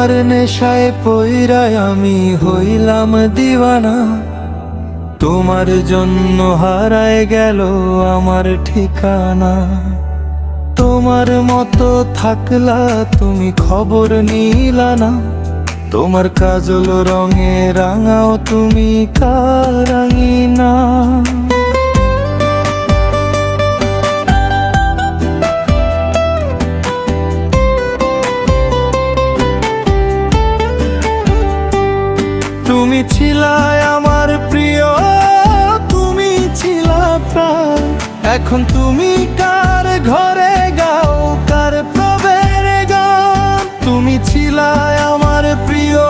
তোমার নেশায় পইরায় আমি হইলাম দিওয়ানা, তোমার জন্য হারায় গেল আমার ঠিকানা। তোমার মতো থাকলা তুমি খবর নিলা না, তোমার কাজল রঙে রাঙাও তুমি কারাঙিনা। তুমি ছিলা আমার প্রিয়, তুমি ছিলা প্রাণ, এখন তুমি কার ঘরে গাও কার প্রবের গান। তুমি ছিলা আমার প্রিয়,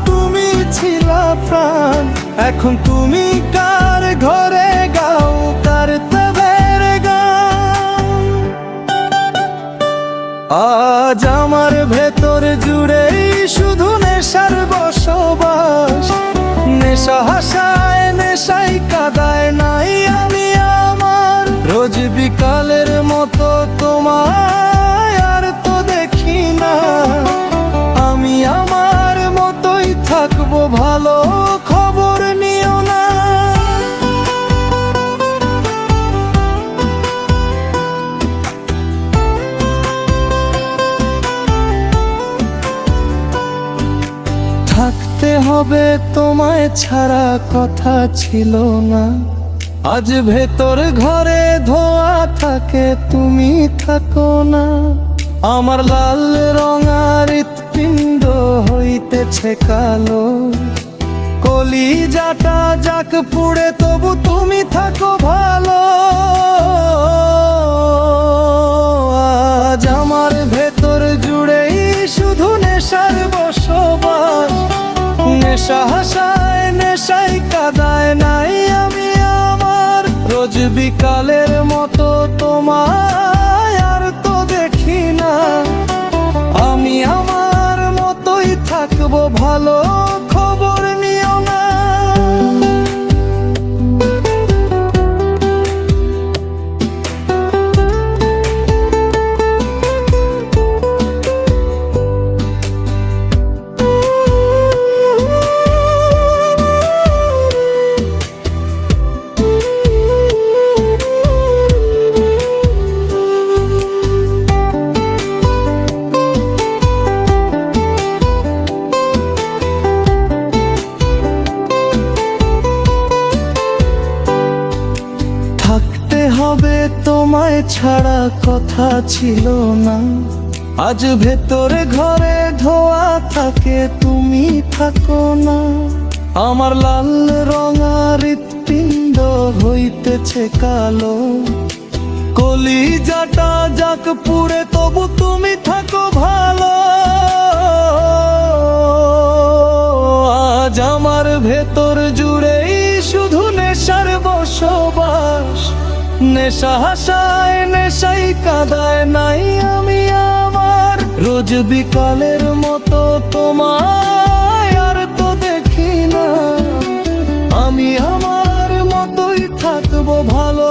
তুমি ছিলা প্রাণ, এখন তুমি কার ঘরে গাও কার প্রবের গান। আজ আমার ভেতর জুড়েই শুধু নেশার বসবাস, নেশা হাসায় নেশাই কাদায় নাই আমি আমার। রোজ বিকালের মতো তোমায় আর তো দেখি না, আমি আমার মতোই থাকবো ভালো, খবর নিও না। থাকতে হবে তোমায় ছাড়া কথা ছিল না, আজ ভেতর ঘরে ধোয়া থাকে তুমি থাকো না। আমার লাল রঙা হৃৎপিণ্ড হইতেছে কালো, কলিজাটা যাক পুড়ে তবু তুমি থাকো ভালো। আজ আমার ভেতর জুড়েই শুধু নেশার বসবাস, নেশা হাসায় নেশাই কাদায় নাই আমি আমার। রোজ বিকালের মতো তোমায় আর তো দেখি না, আমি আমার মতোই থাকবো ভালো, খবর নিও না। থাকতে হবে তোমায় ছাড়া কথা ছিল না, আজ ভেতরে ঘরে ধোয়া থাকে তুমি থাকো না। আমার লাল রঙা হৃৎপিণ্ড হইতেছে কালো, কলিজাটা যাক পুড়ে তবু তুমি থাকো ভালো। আজ আমার ভেতর জুড়েই শুধু নেশার বসবাস, নেশা হাসায় নেশাই কাদায় নাই আমি আমার। রোজ বিকালের মতো তোমায় আর তো দেখি না, আমি আমার মতোই থাকবো ভালো।